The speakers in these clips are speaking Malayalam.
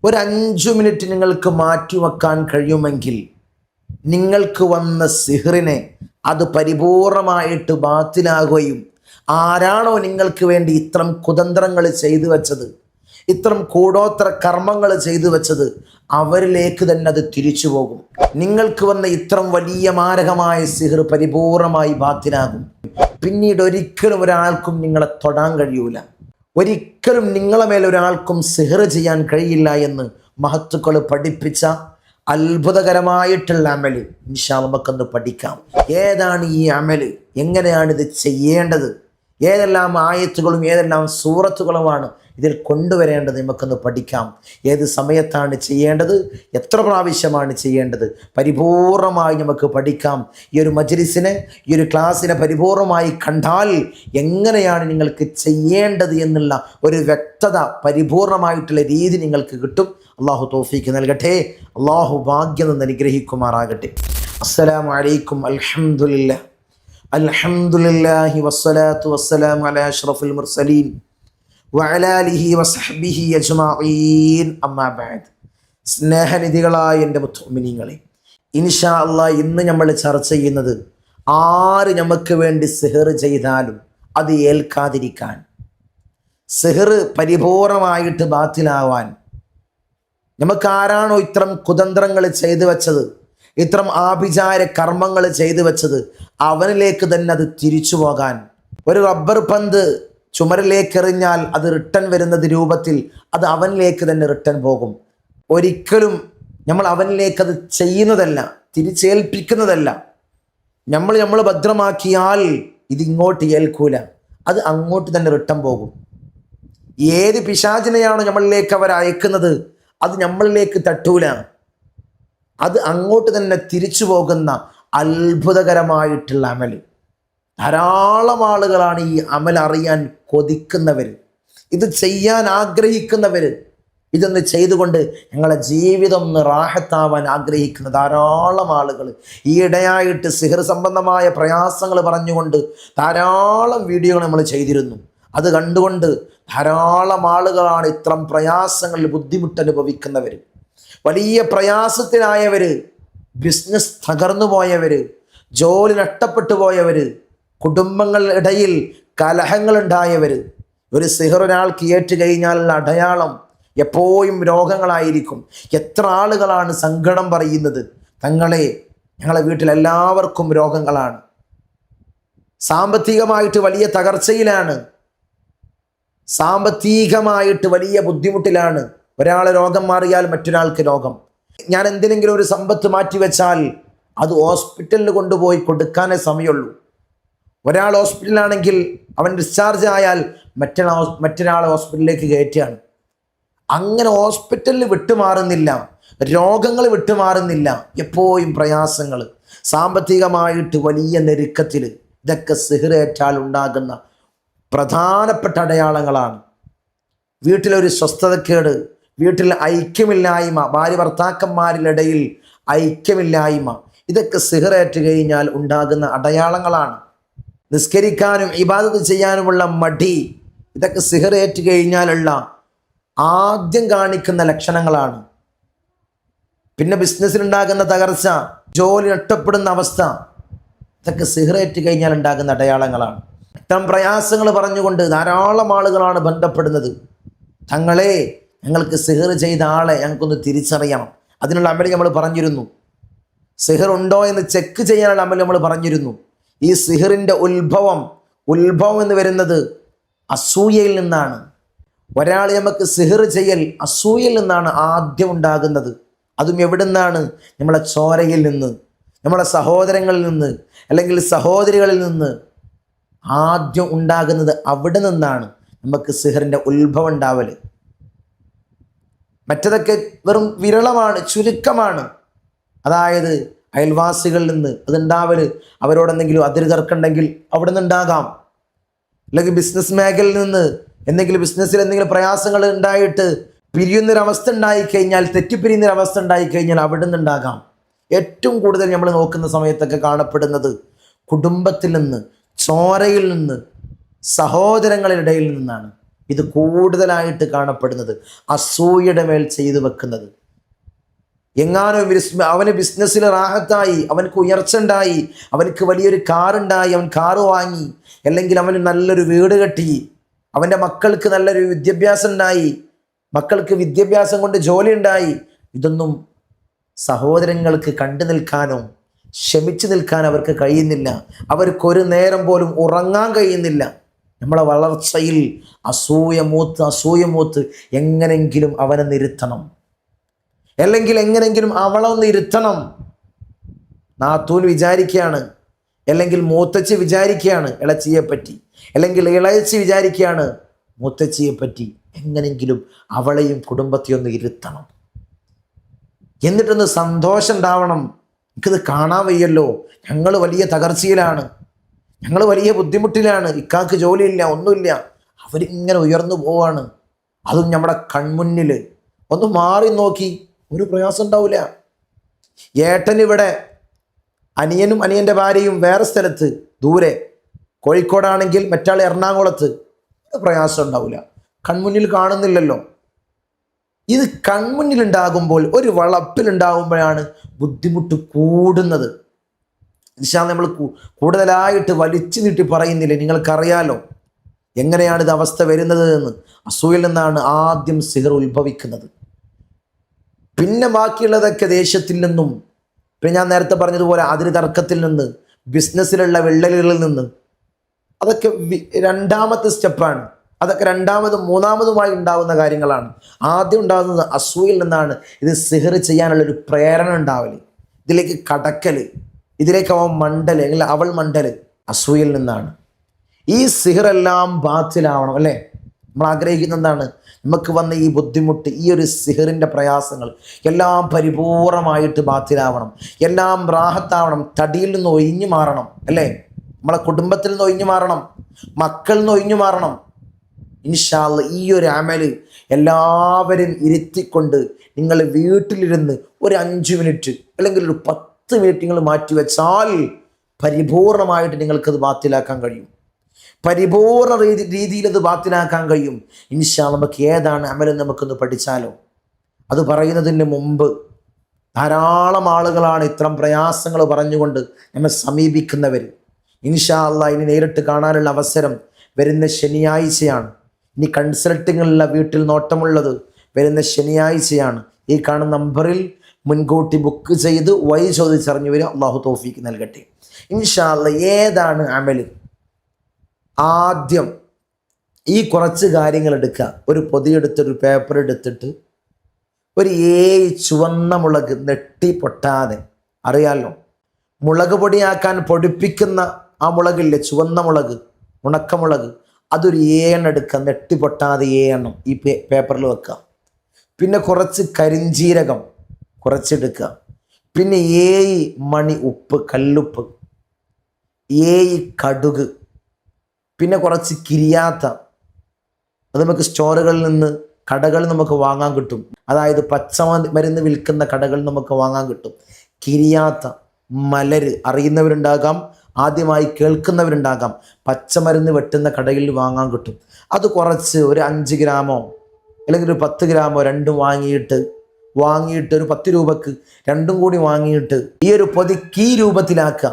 ഒരു 5 മിനിറ്റ് നിങ്ങൾക്ക് മാറ്റിവെക്കാൻ കഴിയുമെങ്കിൽ നിങ്ങൾക്ക് വന്ന സിഹറിനെ അത് പരിപൂർണമായിട്ട് ബാത്തിലാകുകയും ആരാണോ നിങ്ങൾക്ക് വേണ്ടി ഇത്തരം കുതന്ത്രങ്ങൾ ചെയ്തു വെച്ചത്, ഇത്തരം കൂടോത്ര കർമ്മങ്ങൾ ചെയ്തു വെച്ചത്, അവരിലേക്ക് തന്നെ അത് തിരിച്ചു പോകും. നിങ്ങൾക്ക് വന്ന ഇത്തരം വലിയ മാരകമായ സിഹർ പരിപൂർണമായി ബാത്തിലാകും. പിന്നീട് ഒരിക്കലും ഒരാൾക്കും നിങ്ങളെ തൊടാൻ കഴിയൂല. ഒരിക്കലും നിങ്ങളെ മേൽ ഒരാൾക്കും സിഹർ ചെയ്യാൻ കഴിയില്ല എന്ന് മഹത്തുക്കൾ പഠിപ്പിച്ച അത്ഭുതകരമായിട്ടുള്ള അമല് ഇൻഷാ അല്ലാഹ് നമുക്കൊന്ന് പഠിക്കാം. ഏതാണ് ഈ അമല്, എങ്ങനെയാണിത് ചെയ്യേണ്ടത്, ഏതെല്ലാം ആയത്തുകളും ഏതെല്ലാം സൂറത്തുകളുമാണ് ഇതിൽ കൊണ്ടുവരേണ്ടത്, നമുക്കൊന്ന് പഠിക്കാം. ഏത് സമയത്താണ് ചെയ്യേണ്ടത്, എത്ര പ്രാവശ്യമാണ് ചെയ്യേണ്ടത്, പരിപൂർണമായി നമുക്ക് പഠിക്കാം. ഈ ഒരു മജ്‌ലിസിനെ, ഈ ഒരു ക്ലാസ്സിനെ പരിപൂർണമായി കണ്ടാൽ എങ്ങനെയാണ് നിങ്ങൾക്ക് ചെയ്യേണ്ടത് എന്നുള്ള ഒരു വ്യക്തത, പരിപൂർണമായിട്ടുള്ള രീതി നിങ്ങൾക്ക് കിട്ടും. അള്ളാഹു തൗഫീഖ് നൽകട്ടെ. അള്ളാഹു ഭാഗ്യം നിന്ന് അനുഗ്രഹിക്കുമാറാകട്ടെ. അസ്സലാമു അലൈക്കും. അൽഹംദുലില്ലാഹ് അൽഹംദുലില്ലാഹി വസ്സലാത്തു വസ്സലാമു അലാ അഷ്റഫിൽ മുർസലീൻ വഅലാ ആലിഹി വസഹ്ബിഹി അജ്മഈൻ. അമ്മാ ബഅദ്. സ്നേഹനിധികളായ എൻ്റെ മുഅ്മിനീങ്ങളെ, ഇൻഷാ അല്ലാഹ് ഇന്ന് നമ്മൾ ചർച്ച ചെയ്യുന്നത് ആര് നമുക്ക് വേണ്ടി സിഹർ ചെയ്താലും അത് ഏൽക്കാതിരിക്കാൻ, സിഹർ പരിപൂർണമായിട്ട് ബാത്തിലാവാൻ, നമുക്ക് ആരാണോ ഇത്തരം കുതന്ത്രങ്ങൾ ചെയ്തു വെച്ചത്, ഇത്തരം ആഭിചാര കർമ്മങ്ങൾ ചെയ്തു വെച്ചത്, അവനിലേക്ക് തന്നെ അത് തിരിച്ചു പോകാൻ. ഒരു റബ്ബർ പന്ത് ചുമരിലേക്ക് എറിഞ്ഞാൽ അത് റിട്ടേൺ വരുന്നത് രൂപത്തിൽ അത് അവനിലേക്ക് തന്നെ റിട്ടേൺ പോകും. ഒരിക്കലും അവനിലേക്ക് അത് ചെയ്യുന്നതല്ല, തിരിച്ചേൽപ്പിക്കുന്നതല്ല. നമ്മൾ ഭദ്രമാക്കിയാൽ ഇതിങ്ങോട്ട് ഏൽക്കൂല, അത് അങ്ങോട്ട് തന്നെ റിട്ടേൺ പോകും. ഏത് പിശാചിനെയാണോ നമ്മളിലേക്ക് അവർ അയക്കുന്നത് അത് നമ്മളിലേക്ക് തട്ടൂല, അത് അങ്ങോട്ട് തന്നെ തിരിച്ചു പോകുന്ന അത്ഭുതകരമായിട്ടുള്ള അമൽ. ധാരാളം ആളുകളാണ് ഈ അമൽ അറിയാൻ കൊതിക്കുന്നവർ, ഇത് ചെയ്യാൻ ആഗ്രഹിക്കുന്നവർ, ഇതൊന്ന് ചെയ്തുകൊണ്ട് ഞങ്ങളെ ജീവിതം ഒന്ന് റാഹത്താവാൻ ആഗ്രഹിക്കുന്ന ധാരാളം ആളുകൾ. ഈ ഇടയായിട്ട് സിഹർ സംബന്ധമായ പ്രയാസങ്ങൾ പറഞ്ഞുകൊണ്ട് ധാരാളം വീഡിയോകൾ നമ്മൾ ചെയ്തിരുന്നു. അത് കണ്ടുകൊണ്ട് ധാരാളം ആളുകളാണ് ഇത്തരം പ്രയാസങ്ങളിൽ ബുദ്ധിമുട്ട് അനുഭവിക്കുന്നവർ, വലിയ പ്രയാസത്തിലായവർ, ബിസിനസ് തകർന്നു പോയവർ, ജോലി നഷ്ടപ്പെട്ടു പോയവർ, കുടുംബങ്ങളുടെ ഇടയിൽ കലഹങ്ങളുണ്ടായവർ. ഒരു സിഹർ ഒരാൾക്ക് ഏറ്റു കഴിഞ്ഞാലുള്ള അടയാളം എപ്പോഴും രോഗങ്ങളായിരിക്കും. എത്ര ആളുകളാണ് സങ്കടം പറയുന്നത്, ഞങ്ങളെ വീട്ടിലെല്ലാവർക്കും രോഗങ്ങളാണ്, സാമ്പത്തികമായിട്ട് വലിയ തകർച്ചയിലാണ്, സാമ്പത്തികമായിട്ട് വലിയ ബുദ്ധിമുട്ടിലാണ്. ഒരാൾ രോഗം മാറിയാൽ മറ്റൊരാൾക്ക് രോഗം. ഞാൻ എന്തിനെങ്കിലും ഒരു സമ്പത്ത് മാറ്റിവെച്ചാൽ അത് ഹോസ്പിറ്റലിൽ കൊണ്ടുപോയി കൊടുക്കാനേ സമയമുള്ളൂ. ഒരാൾ ഹോസ്പിറ്റലിലാണെങ്കിൽ അവൻ ഡിസ്ചാർജ് ആയാൽ മറ്റൊരാളെ ഹോസ്പിറ്റലിലേക്ക് കയറ്റുകയാണ്. അങ്ങനെ ഹോസ്പിറ്റലിൽ വിട്ടുമാറുന്നില്ല, രോഗങ്ങൾ വിട്ടുമാറുന്നില്ല, എപ്പോഴും പ്രയാസങ്ങൾ, സാമ്പത്തികമായിട്ട് വലിയ ഞെരുക്കത്തിൽ. ഇതൊക്കെ സിഹ്റേറ്റാൽ ഉണ്ടാകുന്ന പ്രധാനപ്പെട്ട അടയാളങ്ങളാണ്. വീട്ടിലൊരു സ്വസ്ഥതക്കേട്, വീട്ടിൽ ഐക്യമില്ലായ്മ, ഭാര്യ ഭർത്താക്കന്മാരിലിടയിൽ ഐക്യമില്ലായ്മ, ഇതൊക്കെ സിഹ്റേറ്റ് കഴിഞ്ഞാൽ ഉണ്ടാകുന്ന അടയാളങ്ങളാണ്. നിസ്കരിക്കാനും ഇബാദത്ത് ചെയ്യാനുമുള്ള മടി, ഇതൊക്കെ സിഹ്റേറ്റ് കഴിഞ്ഞാലുള്ള ആദ്യം കാണിക്കുന്ന ലക്ഷണങ്ങളാണ്. പിന്നെ ബിസിനസ്സിലുണ്ടാകുന്ന തകർച്ച, ജോലി നഷ്ടപ്പെടുന്ന അവസ്ഥ, ഇതൊക്കെ സിഹ്റേറ്റ് കഴിഞ്ഞാൽ ഉണ്ടാകുന്ന അടയാളങ്ങളാണ്. ഇത്തരം പ്രയാസങ്ങൾ പറഞ്ഞുകൊണ്ട് ധാരാളം ആളുകളാണ് ബന്ധപ്പെടുന്നത്. ഞങ്ങൾക്ക് സിഹർ ചെയ്ത ആളെ ഞങ്ങൾക്കൊന്ന് തിരിച്ചറിയണം. അതിനുള്ള അമൽ നമ്മൾ പറഞ്ഞിരുന്നു. സിഹർ ഉണ്ടോ എന്ന് ചെക്ക് ചെയ്യാനുള്ള അമൽ നമ്മൾ പറഞ്ഞിരുന്നു. ഈ സിഹറിൻ്റെ ഉത്ഭവം എന്ന് വരുന്നത് അസൂയയിൽ നിന്നാണ്. ഒരാൾ നമുക്ക് സിഹർ ചെയ്യൽ അസൂയയിൽ നിന്നാണ് ആദ്യം ഉണ്ടാകുന്നത്. അതും എവിടെ നിന്നാണ്? നമ്മളെ ചോരയിൽ നിന്ന്, നമ്മളെ സഹോദരങ്ങളിൽ നിന്ന്, അല്ലെങ്കിൽ സഹോദരികളിൽ നിന്ന് ആദ്യം ഉണ്ടാകുന്നത് അവിടെ നിന്നാണ് നമുക്ക് സിഹറിൻ്റെ ഉത്ഭവം ഉണ്ടാവല്. മറ്റതൊക്കെ വെറും വിരളമാണ്, ചുരുക്കമാണ്. അതായത് അയൽവാസികളിൽ നിന്ന് അതുണ്ടാവല്, അവരോടെന്തെങ്കിലും അതിര് തർക്കമുണ്ടെങ്കിൽ അവിടെ നിന്നുണ്ടാകാം. അല്ലെങ്കിൽ ബിസിനസ് മേഖലയിൽ നിന്ന് ബിസിനസ്സിൽ എന്തെങ്കിലും പ്രയാസങ്ങൾ ഉണ്ടായിട്ട് പിരിയുന്നൊരവസ്ഥ ഉണ്ടായിക്കഴിഞ്ഞാൽ, തെറ്റിപ്പിരിയുന്നൊരവസ്ഥ ഉണ്ടായിക്കഴിഞ്ഞാൽ അവിടെ നിന്നുണ്ടാകാം. ഏറ്റവും കൂടുതൽ നമ്മൾ നോക്കുന്ന സമയത്തൊക്കെ കാണപ്പെടുന്നത് കുടുംബത്തിൽ നിന്ന്, ചോരയിൽ നിന്ന്, സഹോദരങ്ങളുടെ ഇടയിൽ നിന്നാണ്. ഇത് കൂടുതലായിട്ട് കാണപ്പെടുന്നത് അസൂയയുടെ മേൽ ചെയ്തു വെക്കുന്നത്. എങ്ങാനും അവന് ബിസിനസ്സിൽ റാഹത്തായി, അവനക്ക് ഉയർച്ച ഉണ്ടായി, അവനക്ക് വലിയൊരു കാറുണ്ടായി, അവൻ കാറ് വാങ്ങി, അല്ലെങ്കിൽ അവന് നല്ലൊരു വീട് കെട്ടി, അവൻ്റെ മക്കൾക്ക് നല്ലൊരു വിദ്യാഭ്യാസം ഉണ്ടായി, മക്കൾക്ക് വിദ്യാഭ്യാസം കൊണ്ട് ജോലി ഉണ്ടായി. ഇതൊന്നും സഹോദരങ്ങൾക്ക് കണ്ടു നിൽക്കാനോ ക്ഷമിച്ചു നിൽക്കാൻ അവർക്ക് കഴിയുന്നില്ല. അവർക്കൊരു നേരം പോലും ഉറങ്ങാൻ കഴിയുന്നില്ല. നമ്മളെ വളർച്ചയിൽ അസൂയമൂത്ത് എങ്ങനെങ്കിലും അവനെ നിർത്തണം, അല്ലെങ്കിൽ എങ്ങനെങ്കിലും അവളൊന്ന് ഇരുത്തണം. നാത്തൂൻ വിചാരിക്കുകയാണ്, അല്ലെങ്കിൽ മൂത്തച്ചി വിചാരിക്കുകയാണ് ഇളച്ചിയെ പറ്റി, അല്ലെങ്കിൽ ഇളയച്ചി വിചാരിക്കുകയാണ് മൂത്തച്ചിയെ പറ്റി, എങ്ങനെങ്കിലും അവളെയും കുടുംബത്തെയും ഒന്ന് ഇരുത്തണം, എന്നിട്ടൊന്ന് സന്തോഷം ഉണ്ടാവണം. എനിക്കിത് കാണാൻ വയ്യല്ലോ, ഞങ്ങൾ വലിയ തകർച്ചയിലാണ്, ഞങ്ങൾ വലിയ ബുദ്ധിമുട്ടിലാണ്, ഇക്കാക്ക് ജോലിയില്ല, ഒന്നുമില്ല, അവരിങ്ങനെ ഉയർന്നു പോവാണ്, അതും നമ്മുടെ കൺമുന്നിൽ. ഒന്ന് മാറി നോക്കി, ഒരു പ്രയാസം ഉണ്ടാവില്ല. ഏട്ടനിവിടെ, അനിയനും അനിയൻ്റെ ഭാര്യയും വേറെ സ്ഥലത്ത് ദൂരെ, കോഴിക്കോടാണെങ്കിൽ മറ്റാൾ എറണാകുളത്ത്, ഒരു പ്രയാസം ഉണ്ടാവില്ല. കൺമുന്നിൽ കാണുന്നില്ലല്ലോ. ഇത് കൺമുന്നിലുണ്ടാകുമ്പോൾ, ഒരു വളപ്പിലുണ്ടാകുമ്പോഴാണ് ബുദ്ധിമുട്ട് കൂടുന്നത്. നമ്മൾ കൂടുതലായിട്ട് വലിച്ചു നീട്ടി പറയുന്നില്ല, നിങ്ങൾക്കറിയാലോ എങ്ങനെയാണ് ഇത് അവസ്ഥ വരുന്നത് എന്ന്. അസൂയയിൽ നിന്നാണ് ആദ്യം സിഹർ ഉത്ഭവിക്കുന്നത്. പിന്നെ ബാക്കിയുള്ളതൊക്കെ ദേശത്തിൽ നിന്നും, പിന്നെ ഞാൻ നേരത്തെ പറഞ്ഞതുപോലെ അതിര് തർക്കത്തിൽ നിന്ന്, ബിസിനസ്സിലുള്ള വിള്ളലുകളിൽ നിന്ന്, അതൊക്കെ രണ്ടാമത്തെ സ്റ്റെപ്പാണ്. അതൊക്കെ രണ്ടാമതും മൂന്നാമതുമായി ഉണ്ടാകുന്ന കാര്യങ്ങളാണ്. ആദ്യം ഉണ്ടാകുന്നത് അസൂയയിൽ നിന്നാണ്. ഇത് സിഹർ ചെയ്യാനുള്ളൊരു പ്രേരണ ഉണ്ടാവല്, ഇതിലേക്ക് കടക്കല്, ഇതിലേക്ക് അവൻ മണ്ടല് അല്ലെങ്കിൽ അവൾ മണ്ടല് അസൂയയിൽ നിന്നാണ്. ഈ സിഹറെല്ലാം ബാത്തിലാവണം അല്ലേ? നമ്മൾ ആഗ്രഹിക്കുന്ന എന്താണ്? നമുക്ക് വന്ന ഈ ബുദ്ധിമുട്ട്, ഈ ഒരു സിഹറിൻ്റെ പ്രയാസങ്ങൾ എല്ലാം പരിപൂർണമായിട്ട് ബാത്തിലാവണം, എല്ലാം റാഹത്താവണം, തടിയിൽ നിന്ന് ഒഴിഞ്ഞു മാറണം അല്ലേ? നമ്മളെ കുടുംബത്തിൽ നിന്ന് ഒഴിഞ്ഞു മാറണം, മക്കളിൽ നിന്ന് ഒഴിഞ്ഞു മാറണം. ഇൻഷാ അല്ലാഹ് ഈ ഒരു അമല് എല്ലാവരും ഇരുത്തിക്കൊണ്ട് നിങ്ങൾ വീട്ടിലിരുന്ന് ഒരു 5 മിനിറ്റ് അല്ലെങ്കിൽ ഒരു 10 മിനിറ്റ് നിങ്ങൾ മാറ്റി വെച്ചാൽ പരിപൂർണമായിട്ട് നിങ്ങൾക്കത് ബാത്തിലാക്കാൻ കഴിയും. പരിപൂർണ രീതിയിൽ അത് ബാത്തിലാക്കാൻ കഴിയും. ഇൻഷാ അല്ലാഹ് നമുക്ക് ഏതാണ് അമലെന്ന് നമുക്കൊന്ന് പഠിച്ചാലോ? അത് പറയുന്നതിന് മുമ്പ് ധാരാളം ആളുകളാണ് ഇത്തരം പ്രയാസങ്ങൾ പറഞ്ഞുകൊണ്ട് നമ്മെ സമീപിക്കുന്നവർ. ഇൻഷാ അല്ലാഹ് ഇനി നേരിട്ട് കാണാനുള്ള അവസരം വരുന്ന ശനിയാഴ്ചയാണ്. ഇനി കൺസൾട്ടിങ്ങുള്ള വീട്ടിൽ നോട്ടമുള്ളത് വരുന്ന ശനിയാഴ്ചയാണ്. ഈ കാണുന്ന നമ്പറിൽ മുൻകൂട്ടി ബുക്ക് ചെയ്ത് വഴി ചോദിച്ചറിഞ്ഞു വരും. അള്ളാഹു തൗഫീക്ക് നൽകട്ടെ. ഇൻഷാ അല്ലാഹ് ഏതാണ് അമല്? ആദ്യം ഈ കുറച്ച് കാര്യങ്ങൾ എടുക്കുക. ഒരു പൊതിയെടുത്തൊരു പേപ്പർ എടുത്തിട്ട് ഒരു 7 ചുവന്ന മുളക് നെട്ടി പൊട്ടാതെ, അറിയാലോ മുളക് പൊടിയാക്കാൻ പൊടിപ്പിക്കുന്ന ആ മുളകില്ലേ, ചുവന്ന മുളക്, ഉണക്കമുളക്, അതൊരു 7 എണ്ണം എടുക്കുക, നെട്ടി പൊട്ടാതെ 7 എണ്ണം ഈ പേപ്പറിൽ വെക്കുക. പിന്നെ കുറച്ച് കരിഞ്ജീരകം കുറച്ചെടുക്കുക. പിന്നെ 7 മണി ഉപ്പ്, കല്ലുപ്പ്, 7 കടുക്, പിന്നെ കുറച്ച് കിരിയാത്ത. അത് നമുക്ക് സ്റ്റോറുകളിൽ നിന്ന്, കടകളിൽ നമുക്ക് വാങ്ങാൻ കിട്ടും. അതായത് പച്ചമരുന്ന് വിൽക്കുന്ന കടകളിൽ നമുക്ക് വാങ്ങാൻ കിട്ടും. കിരിയാത്ത, മലര് അറിയുന്നവരുണ്ടാകാം, ആദ്യമായി കേൾക്കുന്നവരുണ്ടാകാം. പച്ചമരുന്ന് വെട്ടുന്ന കടയിൽ വാങ്ങാൻ കിട്ടും. അത് കുറച്ച് ഒരു 5 ഗ്രാമോ അല്ലെങ്കിൽ ഒരു 10 ഗ്രാമോ രണ്ടും വാങ്ങിയിട്ട് ഒരു 10 രൂപക്ക് രണ്ടും കൂടി വാങ്ങിയിട്ട് ഈ ഒരു പൊതിക്ക് ഈ രൂപത്തിലാക്കുക.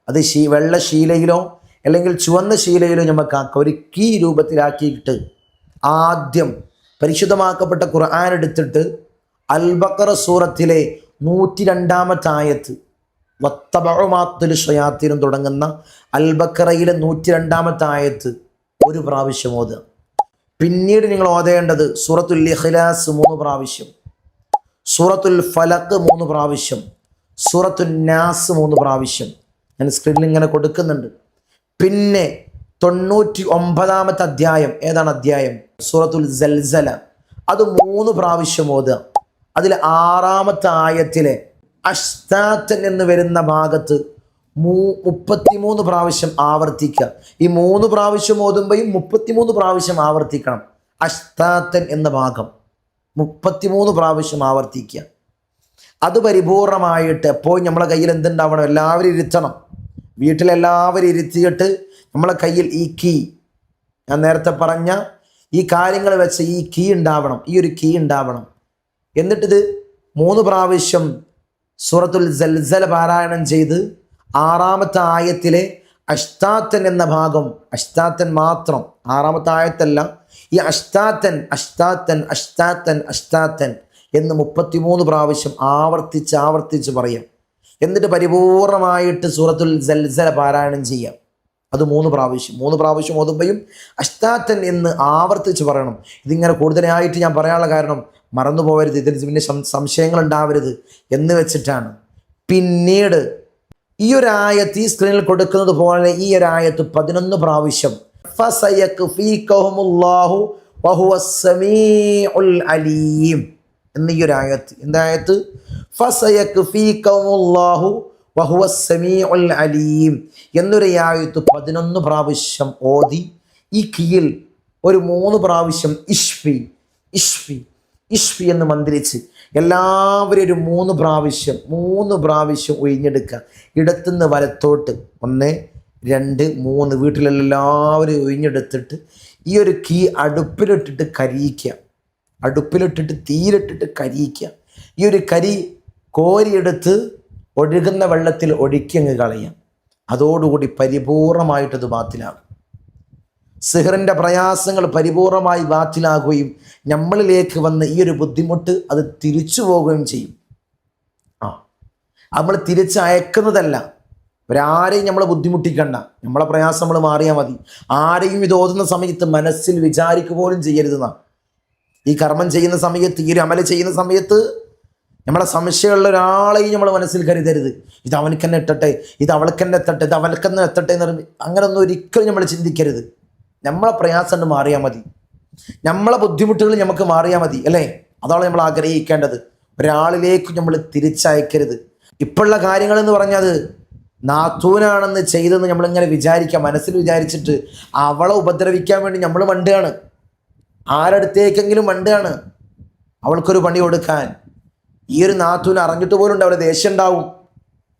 അത് വെള്ള ശീലയിലോ അല്ലെങ്കിൽ ചുവന്ന ശീലയിലോ നമുക്കാക്കുക. ഒരു കീ രൂപത്തിലാക്കിയിട്ട് ആദ്യം പരിശുദ്ധമാക്കപ്പെട്ട ഖുർആൻ എടുത്തിട്ട് അൽ ബഖറ സൂറത്തിലെ 102-ാമത്തെ ആയത്ത്, വത്തബഉമാത്തുൽ ഷയാത്തീൻ തുടങ്ങുന്ന അൽ ബഖറയിലെ 102-ാമത്തെ ആയത്ത് ഒരു പ്രാവശ്യം ഓതുക. പിന്നീട് നിങ്ങൾ ഓതേണ്ടത് സൂറത്തുൽ ഇഖ്ലാസ് 3 പ്രാവശ്യം, സൂറത്തുൽ ഫലഖ് 3 പ്രാവശ്യം, സൂറത്തുൻ നാസ് 3 പ്രാവശ്യം. ഞാൻ സ്ക്രീനിൽ ഇങ്ങനെ കൊടുക്കുന്നുണ്ട്. പിന്നെ 99-ാമത്തെ അധ്യായം, ഏതാണ് അധ്യായം? സൂറത്തുൽ സൽസല, അത് 3 പ്രാവശ്യം ഓതുക. അതിൽ 6-ാമത്തെ ആയത്തിലെ അഷ്താത്തൻ എന്ന് വരുന്ന ഭാഗത്ത് 33 പ്രാവശ്യം ആവർത്തിക്കുക. ഈ 3 പ്രാവശ്യം ഓതുമ്പോഴും 33 പ്രാവശ്യം ആവർത്തിക്കണം. അഷ്താത്തൻ എന്ന ഭാഗം 33 പ്രാവശ്യം ആവർത്തിക്കുക. അത് പരിപൂർണമായിട്ട് എപ്പോഴും നമ്മളെ കയ്യിൽ എന്തുണ്ടാവണം? എല്ലാവരും ഇരുത്തണം. വീട്ടിലെല്ലാവരും ഇരുത്തിയിട്ട് നമ്മളെ കയ്യിൽ ഈ കീ, ഞാൻ നേരത്തെ പറഞ്ഞ ഈ കാര്യങ്ങൾ വെച്ച് ഈ കീ ഉണ്ടാവണം, ഈ ഒരു കീ ഉണ്ടാവണം. എന്നിട്ടിത് 3 പ്രാവശ്യം സൂറത്തുൽ സൽസല പാരായണം ചെയ്ത് 6ാമത്തെ ആയത്തിലെ അഷ്താത്തൻ എന്ന ഭാഗം, അഷ്താത്തൻ മാത്രം, 6ാമത്തെ ആയത്തല്ല, ഈ അഷ്താത്തൻ അഷ്താത്തൻ അഷ്താത്തൻ അഷ്താത്തൻ എന്ന് 33 പ്രാവശ്യം ആവർത്തിച്ച് പറയാം. എന്നിട്ട് പരിപൂർണമായിട്ട് സൂറത്തുൽ സൽസല പാരായണം ചെയ്യാം. അത് 3 പ്രാവശ്യം ഓതുമ്പോഴും അഷ്താത്തൻ എന്ന് ആവർത്തിച്ച് പറയണം. ഇതിങ്ങനെ കൂടുതലായിട്ട് ഞാൻ പറയാനുള്ള കാരണം മറന്നു പോകരുത്, ഇതിൽ പിന്നെ സംശയങ്ങൾ ഉണ്ടാവരുത് എന്ന് വെച്ചിട്ടാണ്. പിന്നീട് ഈ ഒരു ആയത്ത് ഈ സ്ക്രീനിൽ കൊടുക്കുന്നത് പോലെ ഈ ഒരു ആയത്ത് 11 പ്രാവശ്യം ഫസയക്ഫീകഹുമുല്ലാഹു വഹുവസ് സമീഉൽ അലീം എന്ന ഈ ഒരു ആയത്ത്, എന്തായത്ത്? ഫസയക്ഫീകഹുമുല്ലാഹു വഹുവസ് സമീഉൽ അലീം എന്നൊരു ആയത്ത് 11 പ്രാവശ്യം ഓതി ഈ കീയിൽ ഒരു 3 പ്രാവശ്യം ഇഷ്ഫി ഇഷ്ഫി ഇഷ്ഫി എന്ന് മന്ത്രിച്ച് എല്ലാവരും ഒരു 3 പ്രാവശ്യം ഒഴിഞ്ഞെടുക്കുക. ഇടത്തുനിന്ന് വലത്തോട്ട് 1 2 3 വീട്ടിലെല്ലാവരും ഒഴിഞ്ഞെടുത്തിട്ട് ഈ ഒരു കീ അടുപ്പിലിട്ടിട്ട് തീയിലിട്ടിട്ട് കരിയിക്കുക. ഈ ഒരു കരി കോരിയെടുത്ത് ഒഴുകുന്ന വെള്ളത്തിൽ ഒഴുക്കിയങ്ങ് കളയാം. അതോടുകൂടി പരിപൂർണമായിട്ടത് ബാത്തിലാകും. സിഹറിൻ്റെ പ്രയാസങ്ങൾ പരിപൂർണമായി ബാത്തിലാകുകയും നമ്മളിലേക്ക് വന്ന് ഈ ഒരു ബുദ്ധിമുട്ട് അത് തിരിച്ചു പോവുകയും ചെയ്യും. നമ്മൾ തിരിച്ചയക്കുന്നതല്ല, ഒരാരെയും നമ്മളെ ബുദ്ധിമുട്ടിക്കണ്ട, നമ്മളെ പ്രയാസം നമ്മൾ മാറിയാൽ മതി. ആരെയും ഇത് ഓതുന്ന സമയത്ത് മനസ്സിൽ വിചാരിക്കുക പോലും ചെയ്യരുതെന്നാണ്. ഈ കർമ്മം ചെയ്യുന്ന സമയത്ത്, ഈ ഒരു അമല ചെയ്യുന്ന സമയത്ത് നമ്മളെ സംശയമുള്ള ഒരാളെയും നമ്മൾ മനസ്സിൽ കരുതരുത്. ഇത് അവനക്കെന്നെ എത്തട്ടെ, ഇത് അവൾക്കെന്നെ എത്തട്ടെ, ഇത് അവൾക്കെന്നെ എത്തട്ടെ എന്ന് പറഞ്ഞ് അങ്ങനെയൊന്നും ഒരിക്കലും നമ്മൾ ചിന്തിക്കരുത്. നമ്മളെ പ്രയാസം മാറിയാൽ മതി, നമ്മളെ ബുദ്ധിമുട്ടുകൾ നമുക്ക് മാറിയാൽ മതി, അല്ലേ? അതാണ് നമ്മൾ ആഗ്രഹിക്കേണ്ടത്. ഒരാളിലേക്ക് നമ്മൾ തിരിച്ചയക്കരുത്. ഇപ്പോഴുള്ള കാര്യങ്ങൾ എന്ന് പറഞ്ഞത് നാത്തൂനാണെന്ന് ചെയ്തെന്ന് നമ്മളിങ്ങനെ വിചാരിക്കാം, മനസ്സിൽ വിചാരിച്ചിട്ട് അവളെ ഉപദ്രവിക്കാൻ വേണ്ടി നമ്മൾ മണ്ടുകയാണ്. ആരടുത്തേക്കെങ്കിലും മണ്ടുകയാണ് അവൾക്കൊരു പണി കൊടുക്കാൻ. ഈ ഒരു നാത്തൂന് അറിഞ്ഞിട്ട് പോലും ഉണ്ട്, അവളെ ദേഷ്യം ഉണ്ടാവും,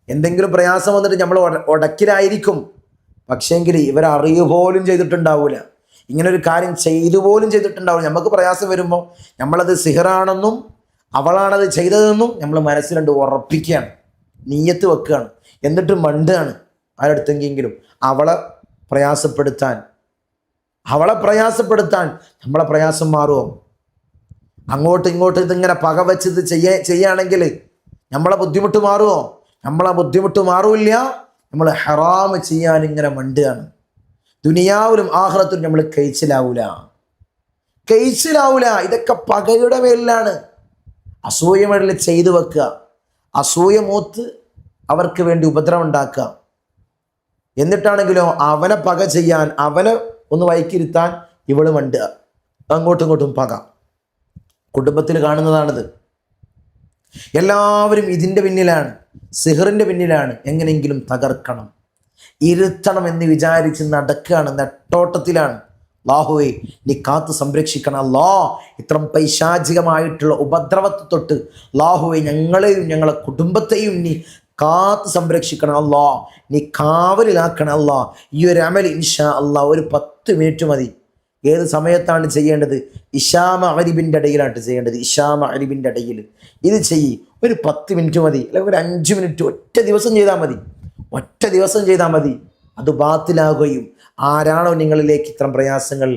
എന്തെങ്കിലും പ്രയാസം വന്നിട്ട് നമ്മൾ ഉടക്കിലായിരിക്കും. പക്ഷേങ്കിൽ ഇവരറിയുക പോലും ചെയ്തിട്ടുണ്ടാവില്ല, ഇങ്ങനൊരു കാര്യം ചെയ്തു പോലും ചെയ്തിട്ടുണ്ടാവില്ല. നമുക്ക് പ്രയാസം വരുമ്പോൾ നമ്മളത് സിഹറാണെന്നും അവളാണത് ചെയ്തതെന്നും നമ്മൾ മനസ്സിലുണ്ട് ഉറപ്പിക്കുകയാണ്, നീയത്ത് വെക്കുകയാണ്. എന്നിട്ട് മണ്ടുകയാണ് ആരടുത്തെങ്കിലും അവളെ പ്രയാസപ്പെടുത്താൻ നമ്മളെ പ്രയാസം മാറുമോ? അങ്ങോട്ടും ഇങ്ങോട്ടും ഇതിങ്ങനെ പകവച്ച് ഇത് ചെയ്യുകയാണെങ്കിൽ നമ്മളെ ബുദ്ധിമുട്ട് മാറുമോ? നമ്മളെ ബുദ്ധിമുട്ട് മാറില്ല. നമ്മൾ ഹറാം ചെയ്യാൻ ഇങ്ങനെ മണ്ടുകയാണ്. ദുനിയാവിലും ആഖിറത്തിലും നമ്മൾ കഴിച്ചിലാവൂല. ഇതൊക്കെ പകയുടെ മേലിലാണ്. അസൂയമേടിൽ ചെയ്തു വെക്കുക, അസൂയ മൂത്ത് അവർക്ക് വേണ്ടി ഉപദ്രവം ഉണ്ടാക്കുക. എന്നിട്ടാണെങ്കിലോ അവനെ പക ചെയ്യാൻ, അവനെ ഒന്ന് വൈക്കിരുത്താൻ ഇവള് മണ്ടുക. അങ്ങോട്ടും ഇങ്ങോട്ടും പക. കുടുംബത്തിൽ കാണുന്നതാണിത്. എല്ലാവരും ഇതിൻ്റെ പിന്നിലാണ്, സിഹറിൻ്റെ പിന്നിലാണ്. എങ്ങനെയെങ്കിലും തകർക്കണം, ഇരുത്തണം എന്ന് വിചാരിച്ച് നടക്കുകയാണ്, നെട്ടോട്ടത്തിലാണ്. അല്ലാഹുവേ നീ കാത്ത് സംരക്ഷിക്കണം അല്ലാ, ഇത്തരം പൈശാചികമായിട്ടുള്ള ഉപദ്രവത്തെ തൊട്ട് അല്ലാഹുവേ ഞങ്ങളെയും ഞങ്ങളെ കുടുംബത്തെയും നീ കാത്ത് സംരക്ഷിക്കണം അല്ലാ, നീ കാവലിലാക്കണം അല്ലാ. ഈ ഒരു അമൽ ഇൻഷാ അല്ലാ ഒരു 10 മിനിറ്റ് മതി. ഏത് സമയത്താണ് ചെയ്യേണ്ടത്? ഇശാ മഗ്‌രിബിൻ്റെ ഇടയിലാണ് ചെയ്യേണ്ടത്. ഇശാ മഗ്‌രിബിൻ്റെ ഇടയിൽ ഇത് ചെയ്യ്. ഒരു 10 മിനിറ്റ് മതി, അല്ലെങ്കിൽ ഒരു 5 മിനിറ്റ് ഒറ്റ ദിവസം ചെയ്താൽ മതി. അത് ബാത്തിലാകുകയും ആരാണോ നിങ്ങളിലേക്ക് ഇത്തരം പ്രയാസങ്ങൾ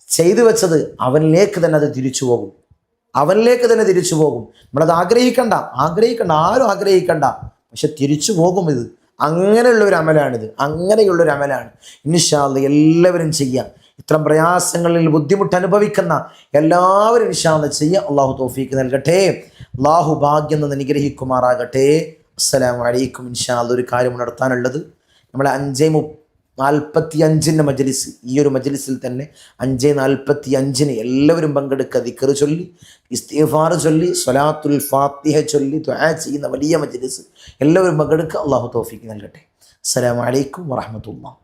ചെയ്തു വെച്ചത് അവനിലേക്ക് തന്നെ അത് തിരിച്ചു പോകും. നമ്മളത് ആഗ്രഹിക്കണ്ട, ആരും ആഗ്രഹിക്കണ്ട, പക്ഷെ തിരിച്ചു പോകും. ഇത് അങ്ങനെയുള്ളൊരു അമലാണ്. ഇൻഷാ അല്ലാഹ് എല്ലാവരും ചെയ്യാം. ഇത്തരം പ്രയാസങ്ങളിൽ ബുദ്ധിമുട്ട് അനുഭവിക്കുന്ന എല്ലാവരും ഇൻഷാ അല്ലാഹ് ചെയ്യാം. അള്ളാഹു തൗഫീക്ക് നൽകട്ടെ, അള്ളാഹു ഭാഗ്യം നിന്ന് അനുഗ്രഹിക്കുമാറാകട്ടെ. അസ്സലാമു അലൈക്കും. ഇൻഷാ അല്ലാഹ് ഒരു കാര്യം നടത്താനുള്ളത്, നമ്മളെ 5:45 മജ്ലിസ്, ഈ ഒരു മജ്ലിസിൽ തന്നെ 5:45 എല്ലാവരും പങ്കെടുക്കുക. ദിക്ർ ചൊല്ലി, ഇസ്തിഗ്ഫാർ ചൊല്ലി, സ്വലാത്തുൽ ഫാത്തിഹ ചൊല്ലി ദുആ ചെയ്യുന്ന വലിയ മജ്ലിസ്. എല്ലാവരും പങ്കെടുക്കുക. അള്ളാഹു തൗഫീക്ക് നൽകട്ടെ. അസ്സലാമു അലൈക്കും വറഹ്മത്തുള്ളാഹി.